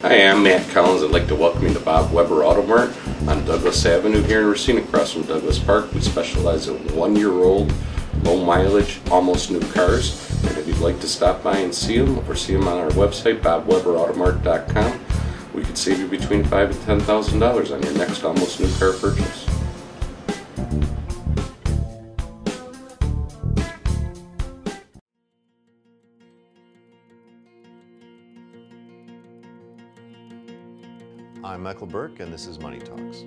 Hi, I'm Matt Collins. I'd like to welcome you to Bob Weber Auto Mart on Douglas Avenue here in Racine, across from Douglas Park. We specialize in 1-year-old, low mileage, almost new cars. And if you'd like to stop by and see them, or see them on our website, bobweberautomart.com, we could save you between $5,000 and $10,000 on your next almost new car purchase. I'm Michael Burke, and this is Money Talks.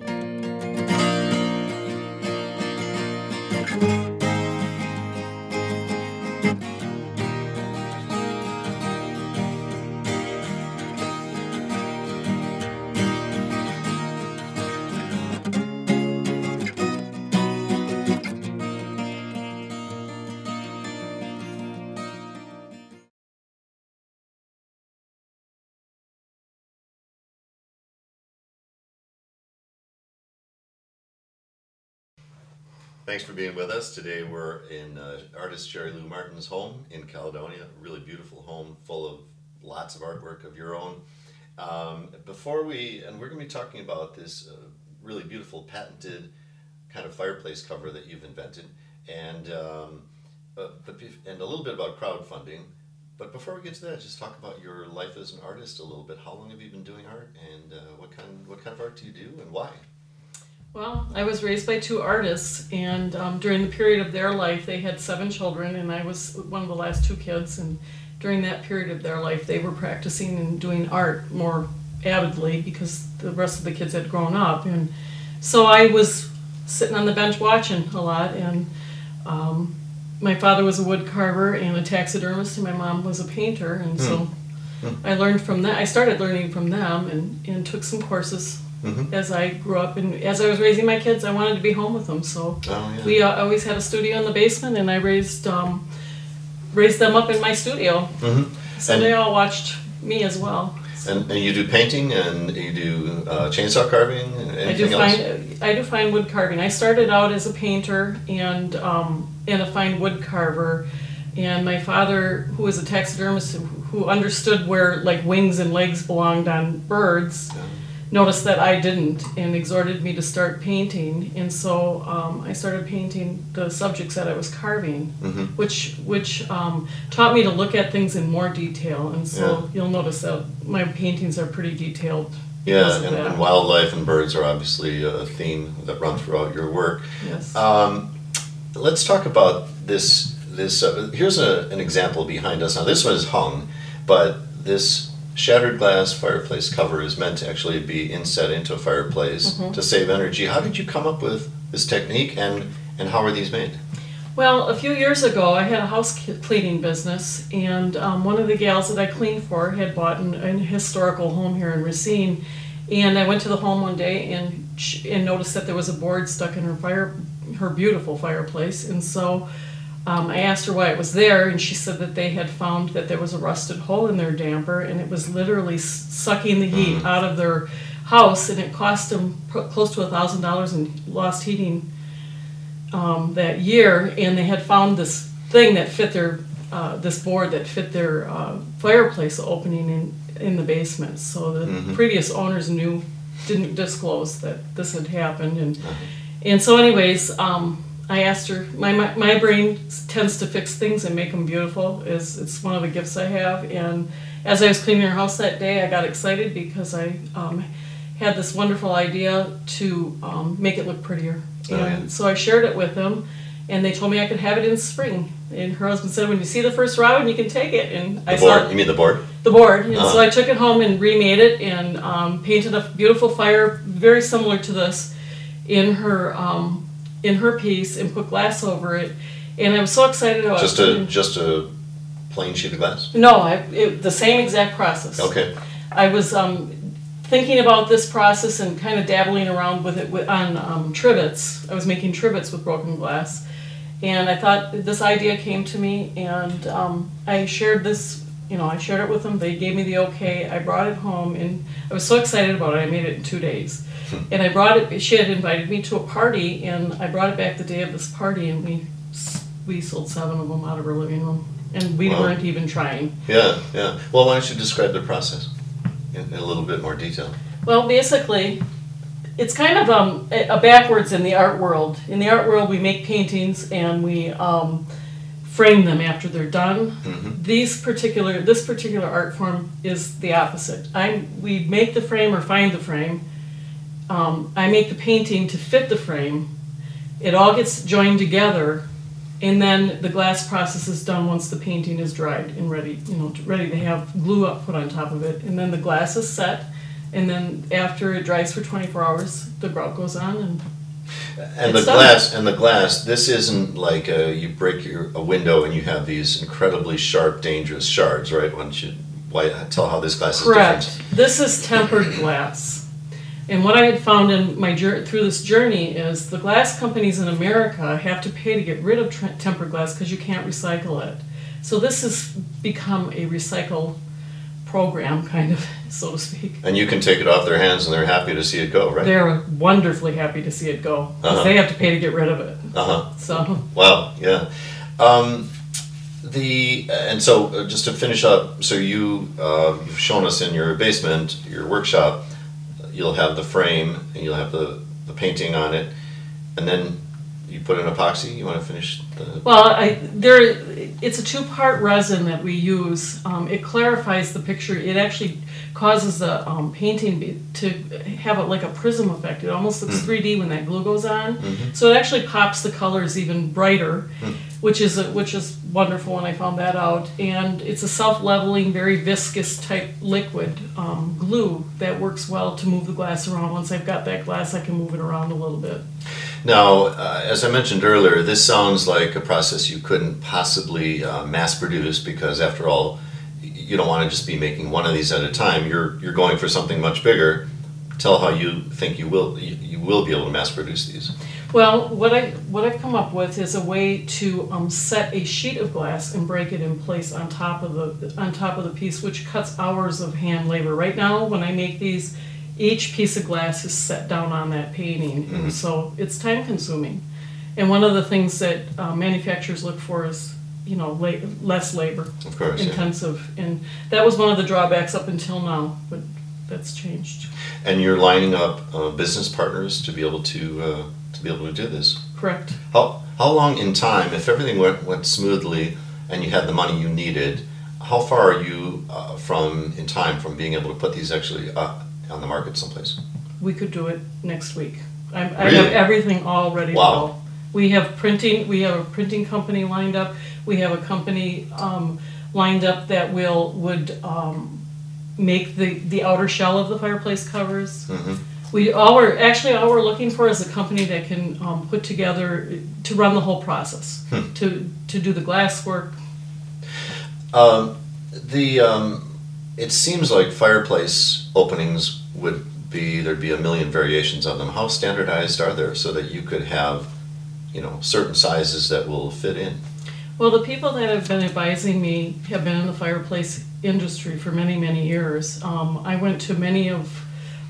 Thanks for being with us. Today we're in artist Jerry Lou Martin's home in Caledonia. A really beautiful home full of lots of artwork of your own. We're going to be talking about this really beautiful patented kind of fireplace cover that you've invented, and a little bit about crowdfunding. But before we get to that, just talk about your life as an artist a little bit. How long have you been doing art, and what kind of art do you do, and why? Well, I was raised by two artists, and during the period of their life, they had 7 children, and I was one of the last 2 kids, and during that period of their life, they were practicing and doing art more avidly because the rest of the kids had grown up, and so I was sitting on the bench watching a lot, and my father was a wood carver and a taxidermist, and my mom was a painter, and so I learned from that. I started learning from them and took some courses. As I grew up and as I was raising my kids, I wanted to be home with them. So we always had a studio in the basement, and I raised them up in my studio. So they all watched me as well. And you do painting, and you do chainsaw carving, and anything else? I do fine wood carving. I started out as a painter and a fine wood carver. And my father, who was a taxidermist, who understood where like wings and legs belonged on birds, noticed that I didn't and exhorted me to start painting, and so I started painting the subjects that I was carving, which taught me to look at things in more detail, and so you'll notice that my paintings are pretty detailed. Yeah, and wildlife and birds are obviously a theme that run throughout your work. Yes. Let's talk about this. Here's an example behind us. Now this one is hung, but this shattered glass fireplace cover is meant to actually be inset into a fireplace to save energy. How did you come up with this technique, and how are these made? Well, a few years ago I had a house cleaning business, and one of the gals that I cleaned for had bought an historical home here in Racine, and I went to the home one day and noticed that there was a board stuck in her beautiful fireplace, and so I asked her why it was there, and she said that they had found that there was a rusted hole in their damper, and it was literally sucking the heat out of their house, and it cost them close to $1,000 in lost heating that year. And they had found this thing that fit their this board that fit their fireplace opening in the basement. So the previous owners didn't disclose that this had happened, and so anyways. I asked her, my brain tends to fix things and make them beautiful. It's one of the gifts I have. And as I was cleaning her house that day, I got excited because I had this wonderful idea to make it look prettier. So I shared it with them, and they told me I could have it in spring. And her husband said, when you see the first robin, you can take it. And I saw, you mean the board? The board. And so I took it home and remade it and painted a beautiful fire, very similar to this, in her piece, and put glass over it, and I was so excited about it. Just a plain sheet of glass? No, the same exact process. Okay. I was thinking about this process and kind of dabbling around with it on trivets. I was making trivets with broken glass, and I thought this idea came to me, and I shared this. I shared it with them. They gave me the okay. I brought it home, and I was so excited about it. I made it in 2 days. And I brought it, she had invited me to a party, and I brought it back the day of this party, and we sold 7 of them out of her living room. And we weren't even trying. Yeah, yeah. Well, why don't you describe the process? in a little bit more detail? Well, basically, it's kind of a backwards in the art world. In the art world, we make paintings and we frame them after they're done. Mm-hmm. This particular art form is the opposite. We make the frame or find the frame. I make the painting to fit the frame. It all gets joined together, and then the glass process is done once the painting is dried and ready. Ready to have glue put on top of it, and then the glass is set. And then after it dries for 24 hours, the grout goes on, and the glass. This isn't like you break a window and you have these incredibly sharp, dangerous shards, right? Tell how this glass is correct. different. This is tempered glass, and what I had found in through this journey is the glass companies in America have to pay to get rid of tempered glass because you can't recycle it. So this has become a recycle program, kind of, so to speak. And you can take it off their hands and they're happy to see it go, right? They're wonderfully happy to see it go because they have to pay to get rid of it. So wow, yeah. And so just to finish up, so you've shown us in your basement, your workshop, you'll have the frame and you'll have the painting on it, and then you put in epoxy. You want to finish the... Well, it's a two-part resin that we use. It clarifies the picture. It actually causes the painting to have like a prism effect. It almost looks 3D when that glue goes on. Mm-hmm. So it actually pops the colors even brighter, which is wonderful when I found that out. And it's a self-leveling, very viscous type liquid glue that works well to move the glass around. Once I've got that glass, I can move it around a little bit. Now, as I mentioned earlier, this sounds like a process you couldn't possibly mass produce because, after all, you don't want to just be making one of these at a time. You're going for something much bigger. Tell how you think you will be able to mass produce these. Well, what I've come up with is a way to set a sheet of glass and break it in place on top of the piece, which cuts hours of hand labor. Right now, when I make these, each piece of glass is set down on that painting, and so it's time consuming. And one of the things that manufacturers look for is, less labor, of course, intensive, and that was one of the drawbacks up until now, but that's changed. And you're lining up business partners to be able to do this. Correct. How long in time, if everything went smoothly and you had the money you needed, how far are you from being able to put these actually on the market someplace? We could do it next week. I Really? have everything all ready Wow. to go. We have printing. We have a printing company lined up. We have a company lined up that would make the outer shell of the fireplace covers. Mm-hmm. All we're looking for is a company that can put together to run the whole process, to do the glass work. It seems like fireplace openings there'd be a million variations of them. How standardized are there so that you could have, certain sizes that will fit in? Well, the people that have been advising me have been in the fireplace industry for many, many years. I went to many of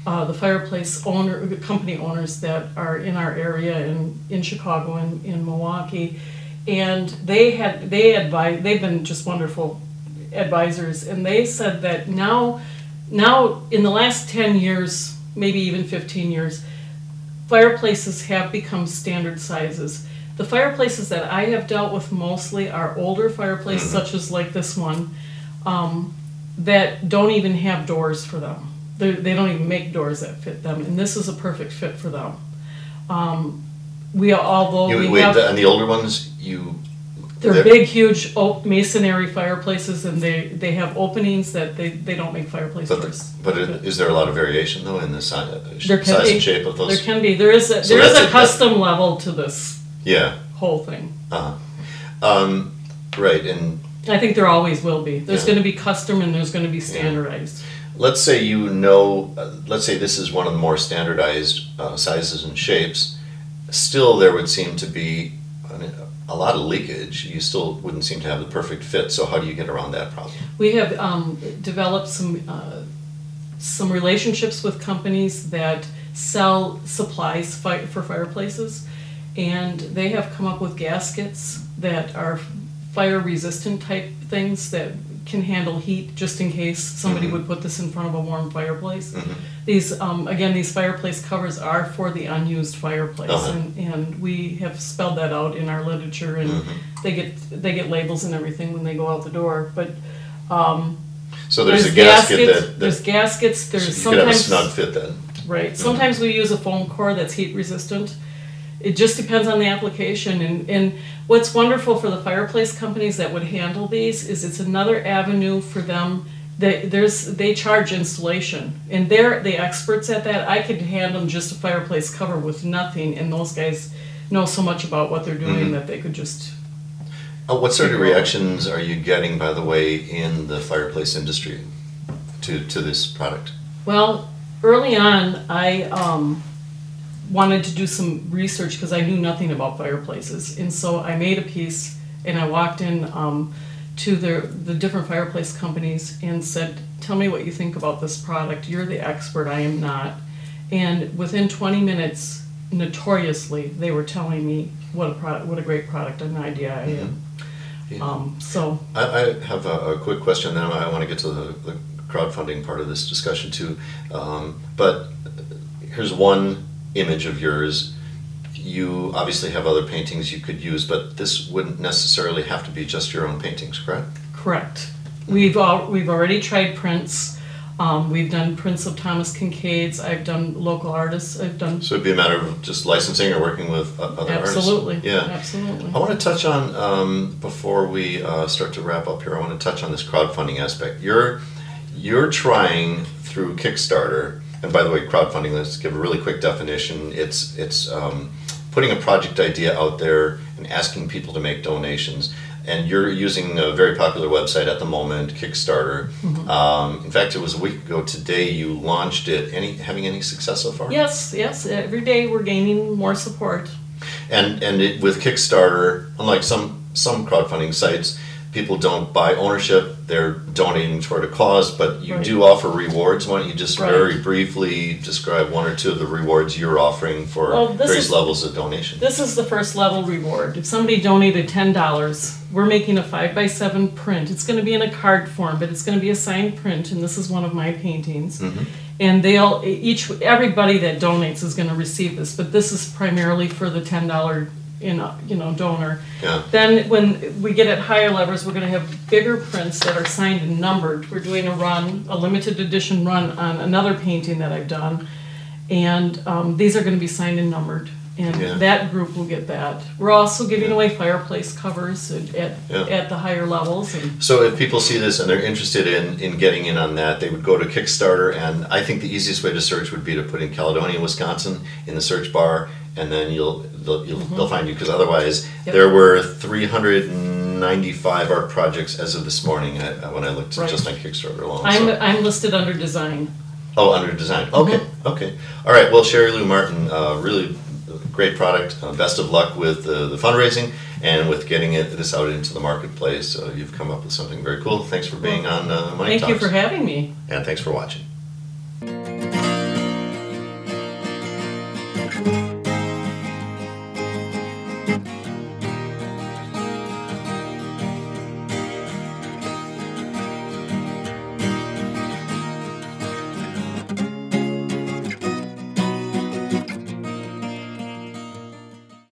the fireplace company owners that are in our area in Chicago and in Milwaukee, and they've been just wonderful advisors, and they said that now in the last 10 years, maybe even 15 years, fireplaces have become standard sizes. The fireplaces that I have dealt with mostly are older fireplaces, such as like this one, that don't even have doors for them. They don't even make doors that fit them, and this is a perfect fit for them. And the older ones, they're big, huge oak masonry fireplaces, and they have openings that they don't make fireplace doors. But is there a lot of variation though in the size and shape of those? There can be. There is a custom level to this. Yeah. Whole thing. Right, and I think there always will be. There's going to be custom and there's going to be standardized. Let's say let's say this is one of the more standardized sizes and shapes. Still, there would seem to be a lot of leakage. You still wouldn't seem to have the perfect fit. So how do you get around that problem? We have developed some relationships with companies that sell supplies for fireplaces, and they have come up with gaskets that are fire resistant type things that can handle heat just in case somebody would put this in front of a warm fireplace. These, again, these fireplace covers are for the unused fireplace, and we have spelled that out in our literature, and they get labels and everything when they go out the door. But so there's a gasket there's gaskets. There's so you could have a sometimes snug fit then. right. Sometimes we use a foam core that's heat resistant. It just depends on the application, and what's wonderful for the fireplace companies that would handle these is it's another avenue for them. They charge installation, and they're the experts at that. I could hand them just a fireplace cover with nothing, and those guys know so much about what they're doing that they could just. What sort of reactions are you getting, by the way, in the fireplace industry to this product? Well, early on, I wanted to do some research because I knew nothing about fireplaces, and so I made a piece, and I walked in to the different fireplace companies and said, "Tell me what you think about this product. You're the expert. I am not." And within 20 minutes, notoriously, they were telling me what a great product and idea I am. So I have a quick question, then I want to get to the crowdfunding part of this discussion too. But here's one image of yours. You obviously have other paintings you could use, but this wouldn't necessarily have to be just your own paintings, correct? Correct. We've already tried prints. We've done prints of Thomas Kincaid's. I've done local artists. I've done. So it'd be a matter of just licensing or working with other artists. Absolutely. Yeah. Absolutely. I want to touch on before we start to wrap up here. I want to touch on this crowdfunding aspect. You're trying through Kickstarter, and by the way, crowdfunding. Let's give a really quick definition. It's putting a project idea out there and asking people to make donations. And you're using a very popular website at the moment, Kickstarter. In fact, it was a week ago today you launched it. Having any success so far? Yes. Every day we're gaining more support. And with Kickstarter, unlike some crowdfunding sites, people don't buy ownership, they're donating toward a cause, but you do offer rewards. Why don't you just very briefly describe one or two of the rewards you're offering for various levels of donation? This is the first level reward. If somebody donated $10, we're making a 5x7 print. It's going to be in a card form, but it's going to be a signed print, and this is one of my paintings. And everybody that donates is going to receive this, but this is primarily for the $10 donor. Yeah. Then when we get at higher levels, we're going to have bigger prints that are signed and numbered. We're doing a limited edition run on another painting that I've done, and these are going to be signed and numbered, and that group will get that. We're also giving away fireplace covers at the higher levels. So if people see this and they're interested in getting in on that, they would go to Kickstarter, and I think the easiest way to search would be to put in Caledonia, Wisconsin in the search bar, and then they'll find you, because otherwise there were 395 art projects as of this morning when I looked just on Kickstarter alone. I'm listed under design. Oh, under design. Okay. All right. Well, Sherry Lou Martin, really great product. Best of luck with the fundraising and with getting this out into the marketplace. You've come up with something very cool. Thanks for being on Money Talks. Thank you for having me. And thanks for watching.